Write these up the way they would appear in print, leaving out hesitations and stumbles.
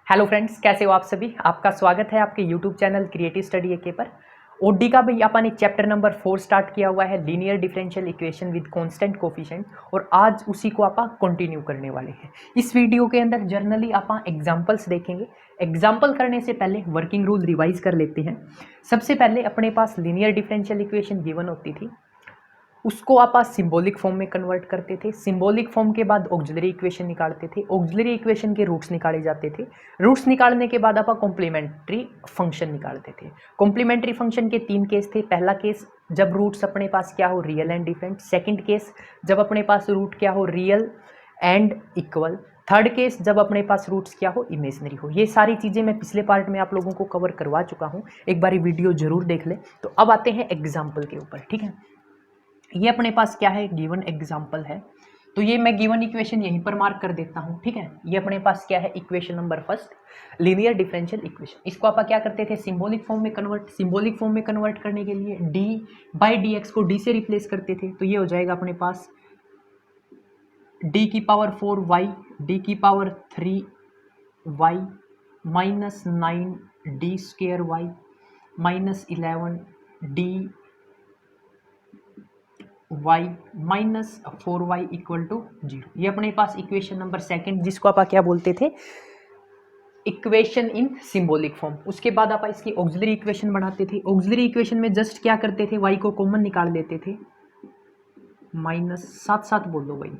Hello friends, कैसे हो आप सभी। आपका स्वागत है आपके यूट्यूब चैनल क्रिएटिव स्टडी एके पर। ओडी का भाई अपन ने चैप्टर नंबर 4 स्टार्ट किया हुआ है, linear differential equation with constant coefficient, और आज उसी को आप कंटिन्यू करने वाले हैं। इस वीडियो के अंदर जर्नली आप एग्जांपल्स देखेंगे। एग्जाम्पल करने से पहले वर्किंग रूल रिवाइज कर लेते हैं। सबसे पहले अपने पास लीनियर डिफरेंशियल इक्वेशन गिवन होती थी, उसको आप सिंबॉलिक फॉर्म में कन्वर्ट करते थे। सिंबॉलिक फॉर्म के बाद ऑक्सिलरी इक्वेशन निकालते थे। ऑक्सिलरी इक्वेशन के रूट्स निकाले जाते थे। रूट्स निकालने के बाद आप कॉम्प्लीमेंट्री फंक्शन निकालते थे। कॉम्प्लीमेंट्री फंक्शन के 3 केस थे। पहला केस जब रूट्स अपने पास क्या हो, real and different. Second case जब अपने पास रूट क्या हो, real and equal. Third case जब अपने पास रूट्स क्या हो, इमेजनरी हो। ये सारी चीज़ें मैं पिछले पार्ट में आप लोगों को कवर करवा चुका हूँ, एक बारी वीडियो जरूर देख ले। तो अब आते हैं एग्जाम्पल के ऊपर, ठीक है। ये अपने पास क्या है, गिवन एग्जाम्पल है। तो ये मैं गिवन इक्वेशन यहीं पर मार्क कर देता हूँ, ठीक है। ये अपने पास क्या है, equation number first, linear differential equation. इसको आप क्या करते थे, सिंबॉलिक फॉर्म में कन्वर्ट। सिंबॉलिक फॉर्म में कन्वर्ट करने के लिए डी बाई डी एक्स को डी से रिप्लेस करते थे। तो ये हो जाएगा अपने पास डी की पावर 4 वाई, डी की power 3 y minus 9 d square y minus 11 d y minus 4y equal to 0। ये अपने पास इक्वेशन नंबर सेकंड, जिसको आप क्या बोलते थे, इक्वेशन इन सिंबॉलिक फॉर्म। उसके बाद आप इसकी ऑक्सिलरी इक्वेशन बनाते थे। ऑक्सिलरी इक्वेशन में जस्ट क्या करते थे, y को कॉमन निकाल देते थे, माइनस साथ साथ बोल दो भाई,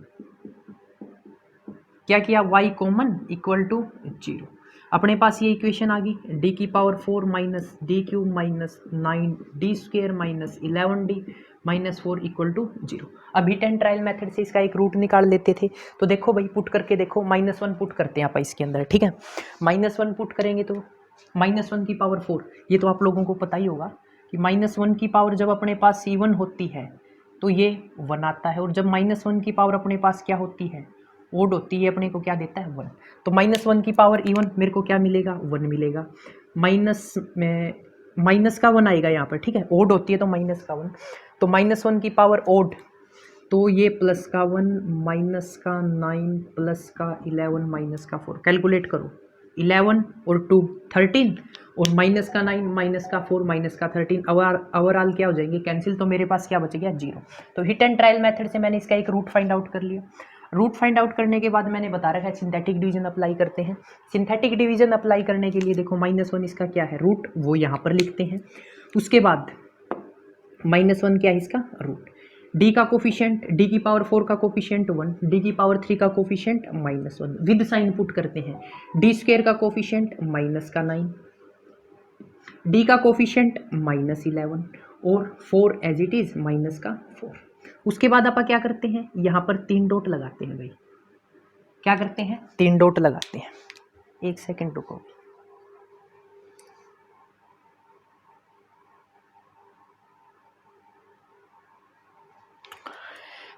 क्या किया, y कॉमन इक्वल टू 0। अपने पास ये इक्वेशन आ गई, डी की power 4 minus d cube minus 9 d square minus 11 d minus 4 equal to 0। अब हिट एंड ट्रायल मेथड से इसका एक रूट निकाल लेते थे। तो देखो भाई, पुट करके देखो, -1 पुट करते हैं आप इसके अंदर, ठीक है। -1 पुट करेंगे तो -1 की पावर 4, ये तो आप लोगों को पता ही होगा कि -1 की पावर जब अपने पास इवन होती है तो ये 1 आता है, और जब -1 की पावर अपने पास क्या होती है, ओड होती है, अपने को क्या देता है, 1। तो -1 की पावर इवन मेरे को क्या मिलेगा, 1 मिलेगा। माइनस में माइनस का 1 आएगा यहाँ पर, ठीक है। ओड होती है तो माइनस का 1, तो -1 की पावर ओड, तो ये प्लस का 1 माइनस का 9 प्लस का 11 माइनस का 4। कैलकुलेट करो, 11 और 2 13, और माइनस का 9 माइनस का 4 माइनस का 13, ओवरऑल क्या हो जाएंगे, कैंसिल। तो मेरे पास क्या बच गया, 0। तो हिट एंड ट्रायल मेथड से मैंने इसका एक रूट फाइंड आउट कर लिया। रूट फाइंड आउट करने के बाद मैंने बता रखा है सिंथेटिक डिवीजन अप्लाई करते हैं। सिंथेटिक डिवीजन अप्लाई करने के लिए देखो, -1 इसका क्या है, रूट, वो यहाँ पर लिखते हैं। उसके बाद -1 क्या है इसका रूट, डी का कोफिशिएंट, डी की पावर 4 का कोफिशिएंट 1, डी की पावर 3 का कोफिशिएंट -1, विद साइन पुट करते हैं। डी स्क्वायर का कोफिशिएंट माइनस का 9, डी का कोफिशिएंट -11, और 4 एज इट इज माइनस का 4। उसके बाद आप क्या करते हैं, यहाँ पर 3 डॉट लगाते हैं भाई। क्या करते हैं, 3 डॉट लगाते हैं। एक सेकेंड रुको।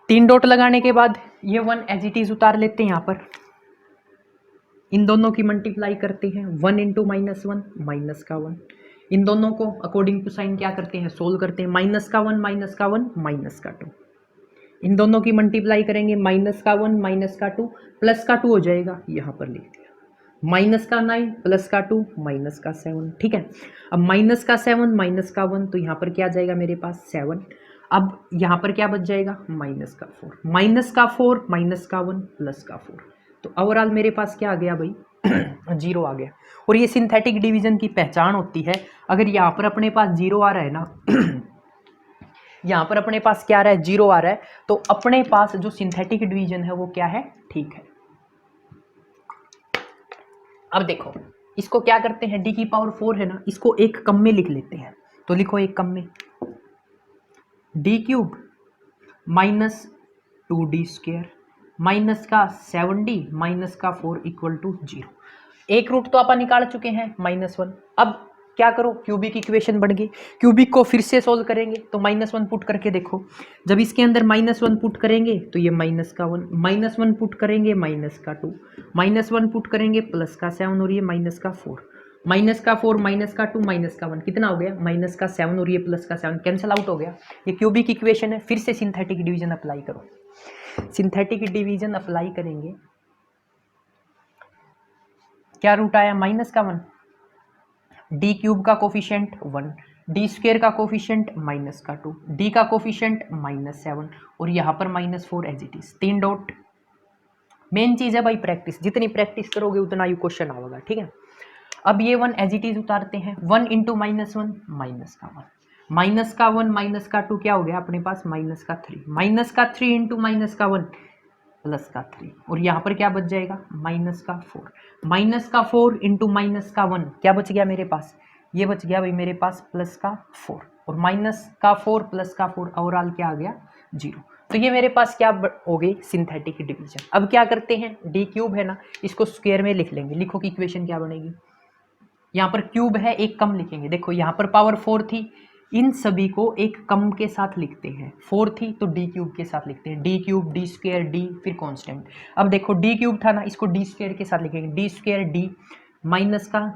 तीन डॉट लगाने के बाद ये 1 एज इट इज उतार लेते हैं यहाँ पर। इन दोनों की मल्टीप्लाई करते हैं, 1 इंटू -1 माइनस का 1। इन दोनों को अकॉर्डिंग टू साइन क्या करते हैं, सोल्व करते हैं। माइनस का 1 माइनस का 1 माइनस का 2। इन दोनों की मल्टीप्लाई करेंगे, माइनस का 1 माइनस का 2 प्लस का 2 हो जाएगा, यहाँ पर लिख दिया। माइनस का 9 प्लस का 2 माइनस का 7, ठीक है। अब माइनस का 7 माइनस का 1, तो यहाँ पर क्या जाएगा मेरे पास 7। अब यहाँ पर क्या बच जाएगा, माइनस का 4, माइनस का 4 माइनस का 1 प्लस का 4। तो ओवरऑल मेरे पास क्या आ गया भाई, 0 आ गया। और ये सिंथेटिक डिवीजन की पहचान होती है। अगर यहाँ पर अपने पास 0 आ रहा है ना, यहाँ पर अपने पास क्या आ रहा है, 0 आ रहा है, तो अपने पास जो सिंथेटिक डिवीजन है वो क्या है, ठीक है। अब देखो, इसको क्या करते हैं, डी की पावर 4 है ना, इसको एक कम में लिख लेते हैं। तो लिखो एक कम में, D cube minus 2d square minus का 7d माइनस का 4 इक्वल टू 0। एक रूट तो अपन निकाल चुके हैं, -1। अब क्या करो, क्यूबिक इक्वेशन बन गई। क्यूबिक को फिर से सोल्व करेंगे, तो -1 पुट करके देखो। जब इसके अंदर -1 पुट करेंगे तो ये माइनस का 1, -1 पुट करेंगे माइनस का 2, -1 पुट करेंगे प्लस का 7, और ये माइनस का 4, माइनस का 4 माइनस का 2 माइनस का 1, कितना हो गया, माइनस का 7, और ये प्लस का 7 कैंसिल आउट हो गया। ये क्यूबिक इक्वेशन है। फिर से सिंथेटिक डिवीजन अप्लाई करो। सिंथेटिक डिवीजन अप्लाई करेंगे क्या रूट आया माइनस का 1, डी क्यूब का कोफिशिएंट 1, डी स्क्वायर का कोफिशिएंट माइनस का 2, डी का कोफिशिएंट -7 और यहाँ पर -4 as it is, 3 dot. Main चीज है भाई प्रैक्टिस, जितनी प्रैक्टिस करोगे उतना ही क्वेश्चन आएगा, ठीक है। अब ये 1 एज इट इज उतारते हैं, 1 इंटू -1 माइनस का 1, माइनस का 1 माइनस का 2 क्या हो गया अपने पास माइनस का 3, माइनस का 3 इंटू माइनस का 1 प्लस का 3 और यहाँ पर क्या बच जाएगा माइनस का 4, माइनस का 4 इंटू माइनस का 1 क्या बच गया मेरे पास, ये बच गया भाई मेरे पास प्लस का 4 और माइनस का 4 प्लस का 4 ओवरऑल क्या आ गया 0। तो ये मेरे पास क्या हो गई सिंथेटिक डिवीजन। अब क्या करते हैं, डी क्यूब है ना, इसको स्क्वायर में लिख लेंगे। लिखो कि इक्वेशन क्या बनेगी, यहाँ पर क्यूब है एक कम लिखेंगे, देखो यहाँ पर पावर 4 थी, इन सभी को एक कम के साथ लिखते हैं, 4 थी तो डी क्यूब के साथ लिखते हैं, D cube D square D फिर कांस्टेंट। अब देखो डी क्यूब था ना, इसको डी स्क्वायर के साथ लिखेंगे, डी स्क्वायर डी माइनस का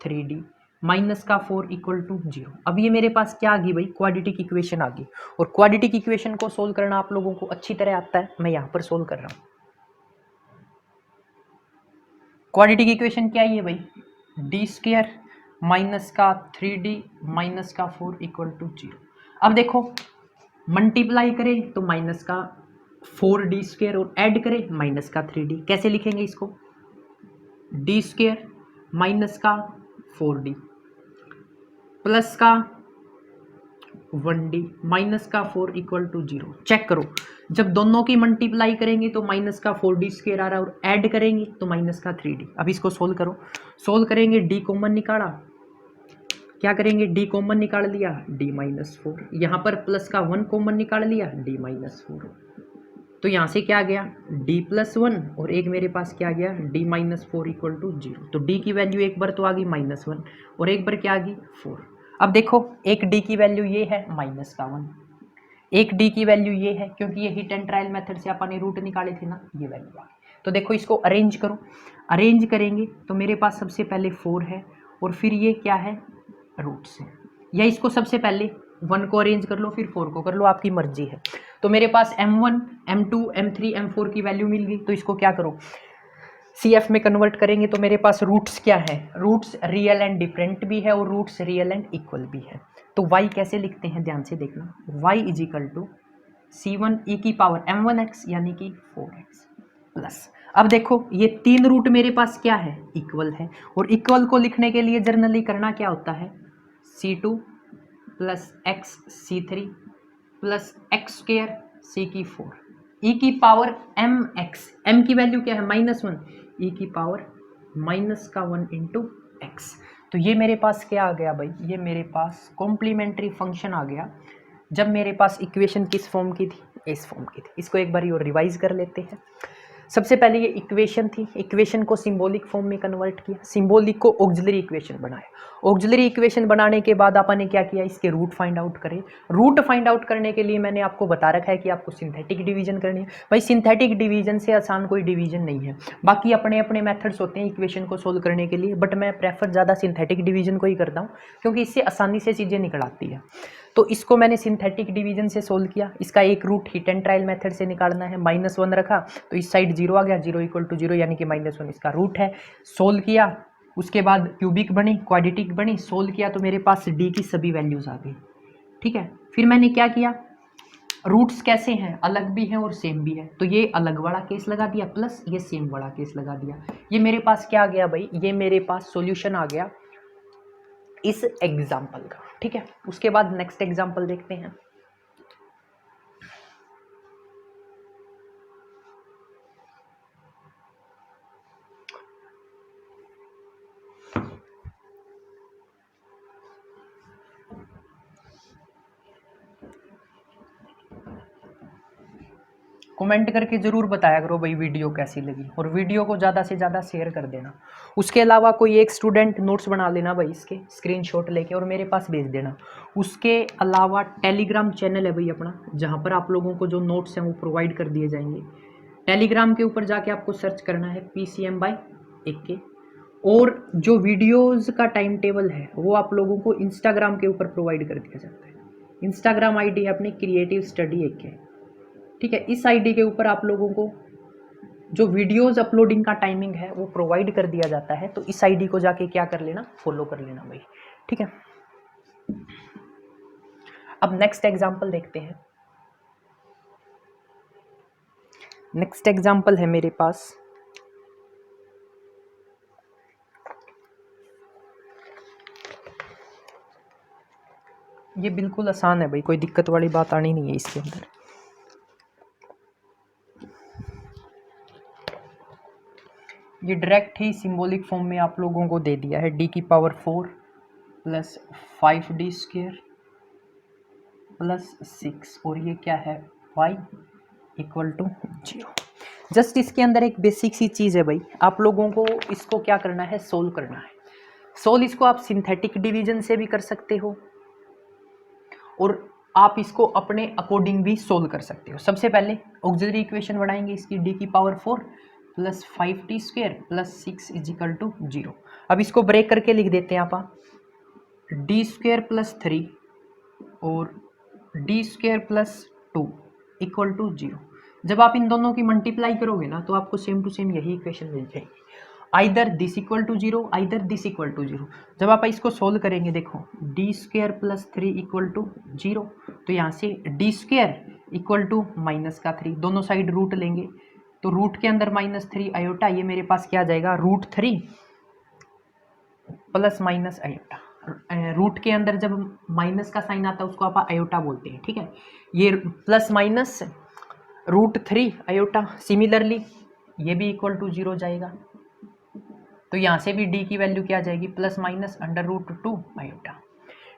3d माइनस का 4 इक्वल टू 0। अब ये मेरे पास क्या आ गई भाई क्वाड्रेटिक इक्वेशन आ गई, और क्वाड्रेटिक इक्वेशन को सोल्व करना आप लोगों को अच्छी तरह आता है, मैं यहाँ पर सोल्व कर रहा हूँ। क्वाड्रेटिक इक्वेशन क्या है ये भाई, डी स्क्वायर माइनस का 3d माइनस का 4 इक्वल टू 0। अब देखो मल्टीप्लाई करें तो माइनस का 4d स्क्वायर और ऐड करें माइनस का 3d, कैसे लिखेंगे इसको, डी स्क्वायर माइनस का 4d प्लस का 1d माइनस का 4 इक्वल टू 0। चेक करो, जब दोनों की मल्टीप्लाई करेंगे तो माइनस का 4d स्क्वायर आ रहा है और ऐड करेंगे तो माइनस का 3d। अब इसको सोल्व करो, सोल्व करेंगे d कॉमन निकाला, क्या करेंगे d कॉमन निकाल लिया d माइनस 4, यहाँ पर प्लस का 1 कॉमन निकाल लिया d माइनस 4, तो यहाँ से क्या आ गया d प्लस 1 और एक मेरे पास क्या आ गया d माइनस 4 इक्वल टू 0। तो d की वैल्यू एक बार तो आ गई -1 और एक बार क्या आ गई 4। अब देखो एक d की वैल्यू ये है माइनस का 1, एक d की वैल्यू ये है, क्योंकि ये हिट एंड ट्रायल मेथड से अपन ने रूट निकाले थे ना, ये वैल्यू आ गई। तो देखो इसको अरेंज करो, अरेंज करेंगे तो मेरे पास सबसे पहले 4 है और फिर ये क्या है रूट्स है, या इसको सबसे पहले 1 को अरेंज कर लो फिर 4 को कर लो, आपकी मर्जी है। तो मेरे पास m1 m2 m3 m4 की वैल्यू मिल गई, तो इसको क्या करो CF में कन्वर्ट करेंगे तो मेरे पास रूट्स क्या है, रूट्स रियल एंड डिफरेंट भी है और रूट्स रियल एंड इक्वल भी है। तो y कैसे लिखते हैं ध्यान से देखना, y is equal to c1 e की पावर m1x यानी कि 4x प्लस, अब देखो ये 3 रूट मेरे पास क्या है इक्वल है, और इक्वल को लिखने के लिए जनरली करना क्या होता है c2 plus x c3 plus x square c की 4 e की पावर mx, m की वैल्यू क्या है -1, e की पावर माइनस का 1 इंटू एक्स। तो ये मेरे पास क्या आ गया भाई, ये मेरे पास कॉम्प्लीमेंट्री फंक्शन आ गया। जब मेरे पास इक्वेशन किस फॉर्म की थी, इस फॉर्म की थी। इसको एक बार और रिवाइज कर लेते हैं। सबसे पहले ये इक्वेशन थी, इक्वेशन को सिंबॉलिक फॉर्म में कन्वर्ट किया, सिंबॉलिक को ऑक्सिलरी इक्वेशन बनाया, ऑक्सिलरी इक्वेशन बनाने के बाद अपन ने क्या किया, इसके रूट फाइंड आउट करे। रूट फाइंड आउट करने के लिए मैंने आपको बता रखा है कि आपको सिंथेटिक डिवीजन करनी है। भाई सिंथेटिक डिवीजन से आसान कोई डिवीजन नहीं है, बाकी अपने अपने मेथड्स होते हैं इक्वेशन को सोल्व करने के लिए, बट मैं प्रेफर ज़्यादा सिंथेटिक डिवीजन को ही करता हूँ, क्योंकि इससे आसानी से चीज़ें निकल आती है। तो इसको मैंने सिंथेटिक डिवीजन से सोल्व किया, इसका एक root hit and trial method से निकालना है, -1 रखा तो इस साइड 0 आ गया, 0 इक्वल टू 0 यानी कि -1 इसका रूट है। सोल्व किया, उसके बाद क्यूबिक बनी, क्वाड्रेटिक बनी, सोल्व किया तो मेरे पास डी की सभी वैल्यूज आ गई। ठीक है, फिर मैंने क्या किया, रूट्स कैसे हैं, अलग भी हैं और सेम भी है, तो ये अलग वाला केस लगा दिया प्लस ये सेम वाला केस लगा दिया। ये मेरे पास क्या आ गया भाई, ये मेरे पास सॉल्यूशन आ गया इस एग्जाम्पल का। ठीक है, उसके बाद नेक्स्ट एग्जाम्पल देखते हैं। कमेंट करके ज़रूर बताया करो भाई वीडियो कैसी लगी, और वीडियो को ज़्यादा से ज़्यादा शेयर कर देना। उसके अलावा कोई एक स्टूडेंट नोट्स बना लेना भाई, इसके स्क्रीनशॉट लेके और मेरे पास भेज देना। उसके अलावा टेलीग्राम चैनल है भाई अपना, जहाँ पर आप लोगों को जो नोट्स हैं वो प्रोवाइड कर दिए जाएंगे। टेलीग्राम के ऊपर जाके आपको सर्च करना है PCM/AK, और जो वीडियोज़ का टाइम टेबल है वो आप लोगों को इंस्टाग्राम के ऊपर प्रोवाइड कर दिया जाता है। इंस्टाग्राम ID है अपनी क्रिएटिव स्टडी AK। ठीक है, इस आईडी के ऊपर आप लोगों को जो वीडियोस अपलोडिंग का टाइमिंग है वो प्रोवाइड कर दिया जाता है, तो इस आईडी को जाके क्या कर लेना, फॉलो कर लेना भाई, ठीक है। अब नेक्स्ट एग्जांपल देखते हैं। नेक्स्ट एग्जांपल है मेरे पास, ये बिल्कुल आसान है भाई, कोई दिक्कत वाली बात आनी नहीं है इसके अंदर। ये डायरेक्ट ही सिंबॉलिक फॉर्म में आप लोगों को दे दिया है, डी की power 4 plus 5d square plus 6, और ये क्या है, y इक्वल टू 0। जस्ट इसके अंदर एक बेसिक सी चीज़ है भाई, आप लोगों को इसको क्या करना है, सोल्व करना है। सोल्व इसको आप सिंथेटिक डिवीजन से भी कर सकते हो और आप इसको अपने अकॉर्डिंग भी सोल्व कर सकते हो। सबसे पहले ऑक्सिलरी इक्वेशन बढ़ाएंगे इसकी, डी की power 4 plus 5t square plus 6 is equal to 0। अब इसको ब्रेक करके लिख देते हैं आप, डी स्क्वायर प्लस 3 और d square plus 2 equal to 0। जब आप इन दोनों की मल्टीप्लाई करोगे ना तो आपको सेम टू सेम यही इक्वेशन मिल जाएगी, either this equal to 0 either this equal to 0। जब आप इसको सोल्व करेंगे, देखो d square plus 3 equal to 0, तो यहाँ से d square equal to minus का 3, दोनों साइड रूट लेंगे तो रूट के अंदर -3 आयोटा, ये मेरे पास क्या आ जाएगा, √3 प्लस माइनस आयोटा। रूट के अंदर जब माइनस का साइन आता है उसको आप आयोटा बोलते हैं, ठीक है। ये प्लस माइनस √3 आयोटा, सिमिलरली ये भी इक्वल टू 0 जाएगा, तो यहाँ से भी डी की वैल्यू क्या आ जाएगी, प्लस माइनस √2 आयोटा,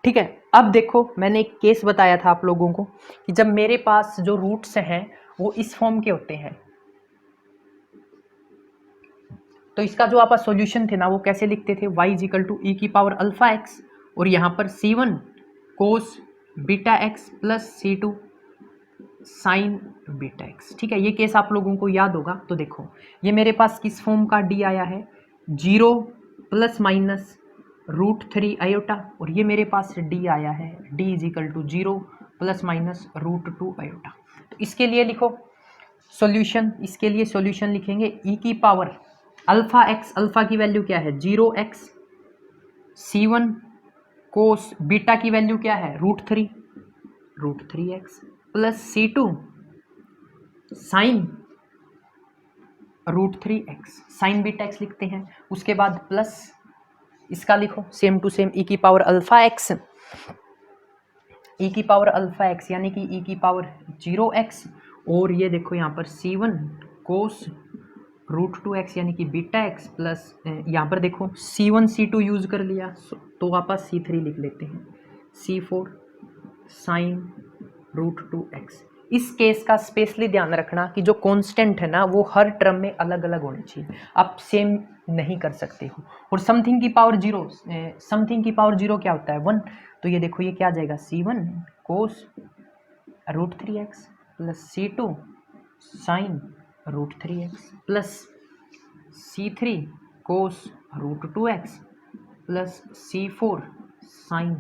ठीक है। अब देखो मैंने एक केस बताया था आप लोगों को कि जब मेरे पास जो रूट्स हैं वो इस फॉर्म के होते हैं, तो इसका जो आपका सॉल्यूशन थे ना वो कैसे लिखते थे, y इक्वल टू ई की पावर अल्फा एक्स, और यहाँ पर c1 cos beta x plus c2 sign beta x, ठीक है। ये केस आप लोगों को याद होगा। तो देखो ये मेरे पास किस फॉर्म का d आया है, 0 प्लस माइनस √3 आयोटा, और ये मेरे पास d आया है d is equal to 0 plus minus √2 iota. तो इसके लिए लिखो सॉल्यूशन, इसके लिए सॉल्यूशन लिखेंगे e की पावर अल्फा एक्स, अल्फा की वैल्यू क्या है 0x, c1 कोस बीटा की वैल्यू क्या है √3x plus c2 sine √3x, sine beta x लिखते हैं। उसके बाद प्लस इसका लिखो सेम टू सेम e की पावर अल्फा एक्स, e की पावर अल्फा एक्स यानी कि e की पावर 0x, और ये देखो यहाँ पर c1 कोस √2x यानी कि बीटा एक्स प्लस यहाँ पर देखो c1 c2 यूज कर लिया तो वापस c3 लिख लेते हैं, c4 साइन √2x। इस केस का स्पेशली ध्यान रखना कि जो कांस्टेंट है ना वो हर टर्म में अलग अलग होनी चाहिए, आप सेम नहीं कर सकते हो। और समथिंग की पावर 0, समथिंग की पावर 0 क्या होता है 1, तो ये देखो ये क्या आ जाएगा c1 cos √3x plus c2 sine √3x plus c3 cos √2x plus c4 sine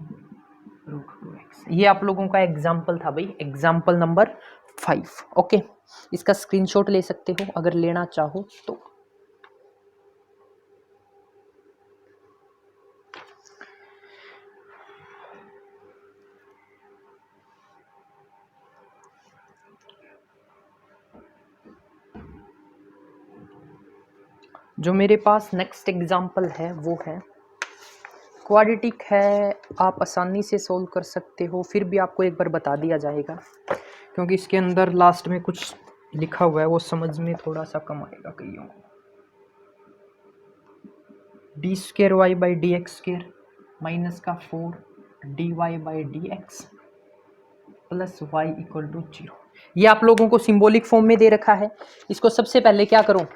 √2x। ये आप लोगों का एग्जाम्पल था भाई, एग्जाम्पल नंबर 5। ओके, इसका स्क्रीनशॉट ले सकते हो अगर लेना चाहो तो। जो मेरे पास नेक्स्ट एग्जाम्पल है वो है क्वाड्रेटिक है, आप आसानी से सोल्व कर सकते हो, फिर भी आपको एक बार बता दिया जाएगा क्योंकि इसके अंदर लास्ट में कुछ लिखा हुआ है वो समझ में थोड़ा सा कम आएगा कईयों को। D square y by d x square minus का 4 d y by d x plus y equal to 0। ये आप लोगों को सिंबॉलिक फॉर्म में दे रखा है। इसको सबसे पहले क्या करो,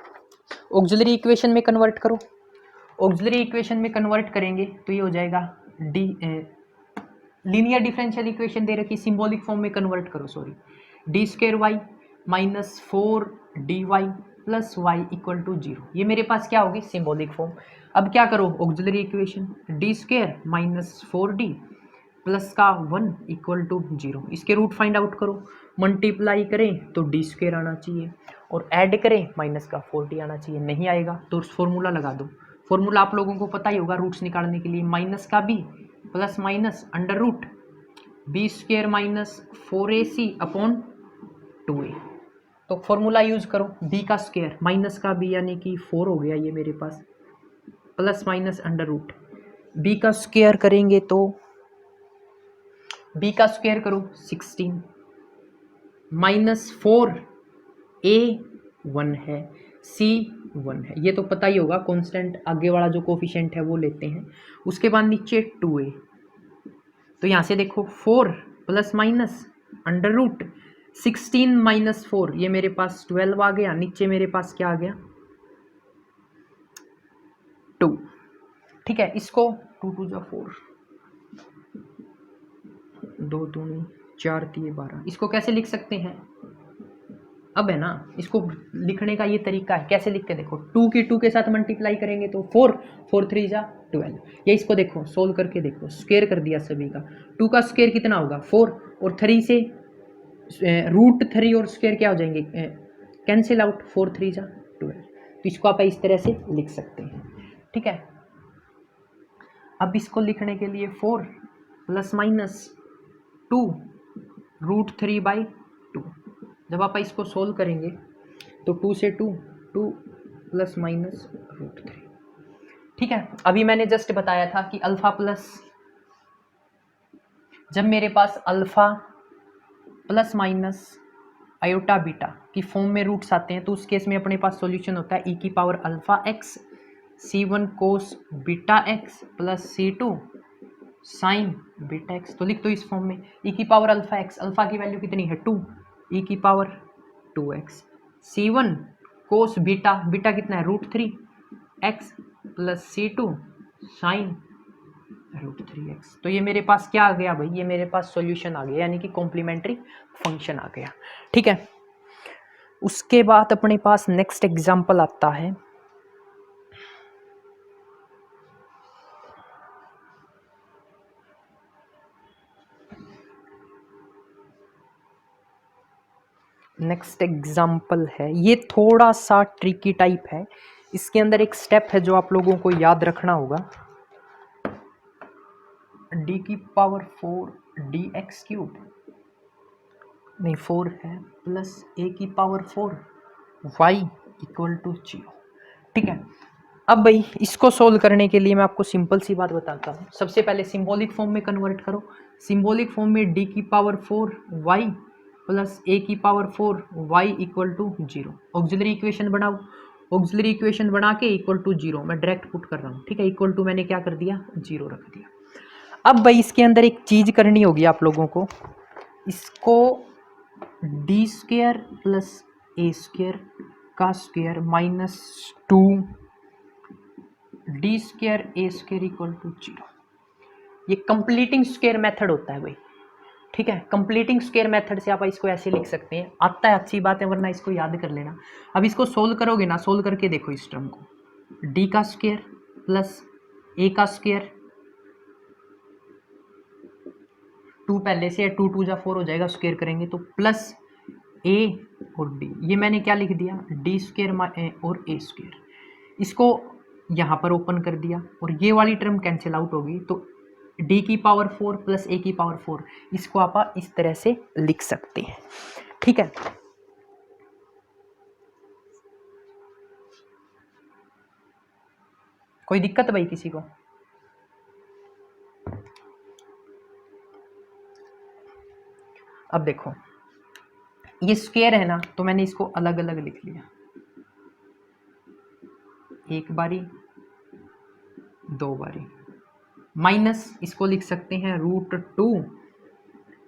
ऑक्सिलरी इक्वेशन में कन्वर्ट करो। ऑक्सिलरी इक्वेशन में कन्वर्ट करेंगे तो ये हो जाएगा डी, लीनियर डिफरेंशियल इक्वेशन दे रखी, सिंबॉलिक फॉर्म में कन्वर्ट करो, sorry, d square y minus 4 d y plus y equal to 0। ये मेरे पास क्या होगी सिंबॉलिक फॉर्म। अब क्या करो auxiliary equation, D square minus 4d plus का 1 इक्वल टू 0। इसके रूट फाइंड आउट करो, मल्टीप्लाई करें तो डी स्क्वेयर आना चाहिए और ऐड करें माइनस का 4d आना चाहिए। नहीं आएगा तो फॉर्मूला लगा दो। फॉर्मूला आप लोगों को पता ही होगा रूट्स निकालने के लिए, माइनस का b plus minus under root B square minus 4ac upon 2a। तो फॉर्मूला यूज करो, b का स्क्वायर माइनस का b यानी कि 4 हो गया ये मेरे पास, plus minus under root b का स्क्वायर करेंगे तो b का स्क्वायर करो 16 माइनस 4 a 1 है c 1 है, ये तो पता ही होगा कांस्टेंट आगे वाला जो कोफिशिएंट है वो लेते हैं। उसके बाद नीचे 2a, तो यहाँ से देखो 4 plus minus under root 16 minus 4, ये मेरे पास 12 आ गया। नीचे मेरे पास क्या आ गया 2। ठीक है, इसको 2 2 जा 4, 2 2 4 3 12, इसको कैसे लिख सकते हैं? अब है ना, इसको लिखने का ये तरीका है, कैसे लिखते देखो, 2 की 2 के साथ मल्टीप्लाई करेंगे तो 4 4 3 जा 12। ये इसको देखो सोल्व करके देखो, स्क्वायर कर दिया सभी का। 2 का स्क्वायर कितना होगा 4, और 3 से रूट 3 और स्क्वायर क्या हो जाएंगे कैंसिल आउट, 4 3 जा 12। तो इसको आप इस तरह से लिख सकते हैं। ठीक है, अब इसको लिखने के लिए 4 प्लस माइनस 2 रूट 3 बाई 2। जब आप इसको सोल्व करेंगे तो 2 से 2 2 प्लस माइनस रूट 3। ठीक है, अभी मैंने जस्ट बताया था कि अल्फा प्लस, जब मेरे पास alpha plus minus iota beta की फॉर्म में रूट्स आते हैं तो उस केस में अपने पास सॉल्यूशन होता है e की power alpha x c1 cos beta x plus c2 sign beta x. तो लिख दो इस फॉर्म में e की पावर अल्फा एक्स, अल्फा की वैल्यू कितनी है 2, e की power 2x c1 cos beta, beta कितना है root 3 x plus c2 sine root 3x। तो ये मेरे पास क्या आ गया भाई, ये मेरे पास सॉल्यूशन आ गया, यानी कि कॉम्प्लीमेंट्री फंक्शन आ गया। ठीक है, उसके बाद अपने पास नेक्स्ट एग्जांपल आता है, नेक्स्ट एग्जाम्पल है, ये थोड़ा सा ट्रिकी टाइप है। इसके अंदर एक स्टेप है जो आप लोगों को याद रखना होगा, d की पावर 4 dx क्यूब नहीं 4 है प्लस a की पावर 4 y इक्वल टू 0। ठीक है, अब भाई इसको सोल्व करने के लिए मैं आपको सिंपल सी बात बताता हूँ। सबसे पहले सिंबॉलिक फॉर्म में कन्वर्ट करो। सिंबॉलिक फॉर्म में d की पावर 4 y प्लस a की power 4 y equal to 0। Auxiliary equation बनाओ, ऑक्सिलरी इक्वेशन बना के इक्वल टू 0 मैं डायरेक्ट पुट कर रहा हूँ। ठीक है, इक्वल टू मैंने क्या कर दिया 0 रख दिया। अब भाई इसके अंदर एक चीज करनी होगी आप लोगों को, इसको d square plus a square का square minus 2 d square a square equal to 0, ये कंप्लीटिंग स्क्वेयर मेथड होता है भाई। ठीक है, कंप्लीटिंग स्क्वेयर मेथड से आप इसको ऐसे लिख सकते हैं, आता है अच्छी बात है, वरना इसको याद कर लेना। अब इसको सोल्व करोगे ना, सोल्व करके देखो इस टर्म को, डी का स्क्वेयर प्लस ए का स्क्वेयर, 2 पहले से 2 2 जा 4 हो जाएगा, स्क्वेयर करेंगे तो प्लस ए और डी, ये मैंने क्या लिख दिया डी स्क्वेयर और ए स्क्वेयर, इसको यहाँ पर ओपन कर दिया और ये वाली टर्म कैंसिल आउट होगी, तो डी की पावर 4 प्लस ए की पावर 4, इसको आप इस तरह से लिख सकते हैं। ठीक है, कोई दिक्कत भाई किसी को? अब देखो ये स्क्वायर है ना, तो मैंने इसको अलग अलग लिख लिया, एक बारी दो बारी, माइनस इसको लिख सकते हैं रूट 2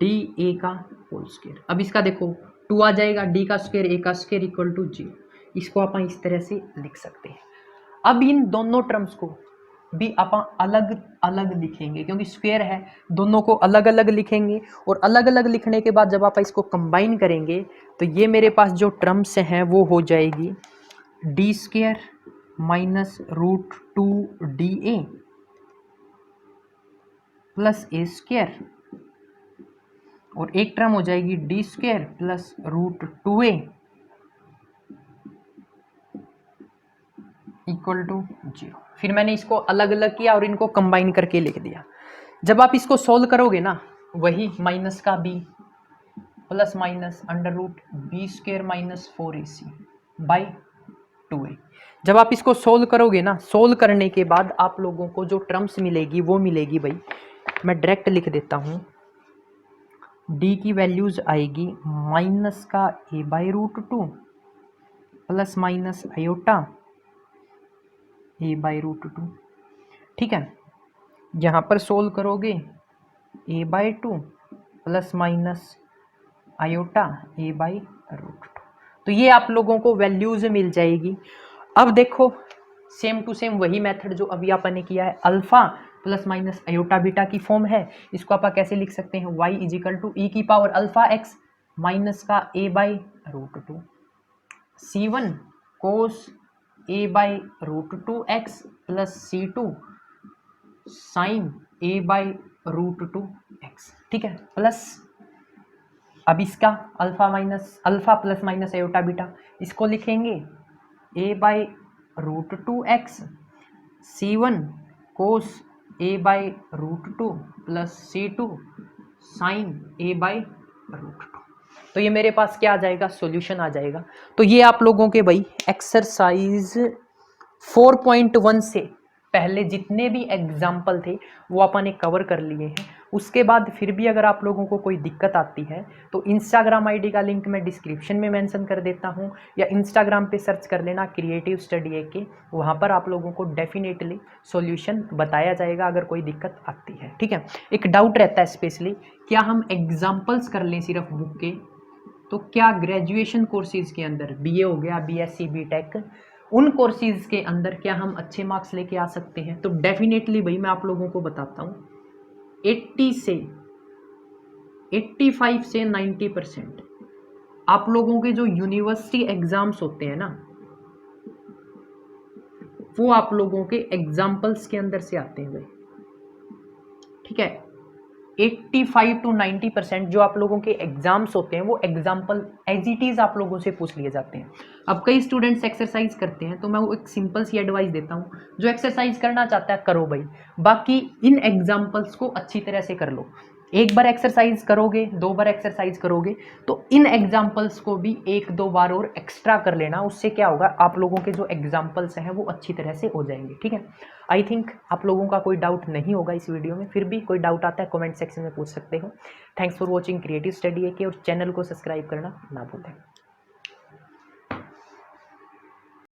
डी ए का होल स्क्वायर। अब इसका देखो 2 आ जाएगा, डी का स्क्वायर ए का स्क्वायर इक्वल टू 0, इसको आप इस तरह से लिख सकते हैं। अब इन दोनों टर्म्स को भी आप अलग अलग लिखेंगे, क्योंकि स्क्वायर है, दोनों को अलग अलग लिखेंगे और अलग अलग लिखने के बाद जब आप इसको कंबाइन करेंगे तो ये मेरे पास जो टर्म्स हैं वो हो जाएगी d square minus root 2 d a plus a square और एक टर्म हो जाएगी d square plus root 2a equal to 0। फिर मैंने इसको अलग अलग किया और इनको कंबाइन करके लिख दिया। जब आप इसको सोल्व करोगे ना, वही माइनस का b plus minus under root b square minus 4ac by 2a। जब आप इसको सोल्व करोगे ना, सोल्व करने के बाद आप लोगों को जो टर्म्स मिलेगी वो मिलेगी भाई, मैं डायरेक्ट लिख देता हूँ, d की वैल्यूज आएगी माइनस का a by root 2 plus minus iota a by root 2। ठीक है, यहाँ पर सोल्व करोगे a by 2 plus minus iota a by root 2। तो ये आप लोगों को वैल्यूज मिल जाएगी। अब देखो सेम टू सेम वही मेथड जो अभी अपन ने किया है, alpha plus minus iota beta की फॉर्म है। इसको आप कैसे लिख सकते हैं, y इजिकल टू ई की पावर अल्फा एक्स माइनस का a by root 2 c1 cos a by root 2 x plus c2 sine a by root 2 x. ठीक है, प्लस अब इसका alpha plus minus iota beta, इसको लिखेंगे a by root 2 x c1 cos a by root 2 plus c2 sine a by root 2। तो ये मेरे पास क्या आ जाएगा, सॉल्यूशन आ जाएगा। तो ये आप लोगों के भाई एक्सरसाइज 4.1 से पहले जितने भी एग्जाम्पल थे वो अपन ने कवर कर लिए हैं। उसके बाद फिर भी अगर आप लोगों को कोई दिक्कत आती है तो इंस्टाग्राम आईडी का लिंक मैं डिस्क्रिप्शन में मेंशन कर देता हूं, या इंस्टाग्राम पे सर्च कर लेना क्रिएटिव स्टडी AK, वहां पर आप लोगों को डेफिनेटली सॉल्यूशन बताया जाएगा अगर कोई दिक्कत आती है। ठीक है, एक डाउट रहता है स्पेशली, क्या हम एग्जाम्पल्स कर लें सिर्फ बुक के, तो क्या ग्रेजुएशन कोर्सेज के अंदर BA हो गया, BSc BTech, उन कोर्सेज के अंदर क्या हम अच्छे मार्क्स लेके आ सकते हैं? तो डेफिनेटली भाई मैं आप लोगों को बताता हूँ, 85 से 90% आप लोगों के जो यूनिवर्सिटी एग्जाम्स होते हैं ना, वो आप लोगों के एग्जाम्पल्स के अंदर से आते हैं भाई। ठीक है, 85 to 90% जो आप लोगों के एग्जाम्स होते हैं वो एग्जाम्पल एज इट इज आप लोगों से पूछ लिए जाते हैं। अब कई स्टूडेंट्स एक्सरसाइज करते हैं तो मैं वो एक सिंपल सी एडवाइस देता हूँ, जो एक्सरसाइज करना चाहता है करो भाई, बाकी इन एग्जाम्पल्स को अच्छी तरह से कर लो। एक बार एक्सरसाइज करोगे, 2 बार एक्सरसाइज करोगे तो इन एग्जाम्पल्स को भी 1-2 बार और एक्स्ट्रा कर लेना। उससे क्या होगा, आप लोगों के जो एग्जाम्पल्स हैं वो अच्छी तरह से हो जाएंगे। ठीक है, आई थिंक आप लोगों का कोई डाउट नहीं होगा इस वीडियो में। फिर भी कोई डाउट आता है कमेंट सेक्शन में पूछ सकते हो। Thanks for watching creative study AK, और चैनल को सब्सक्राइब करना ना भूलें।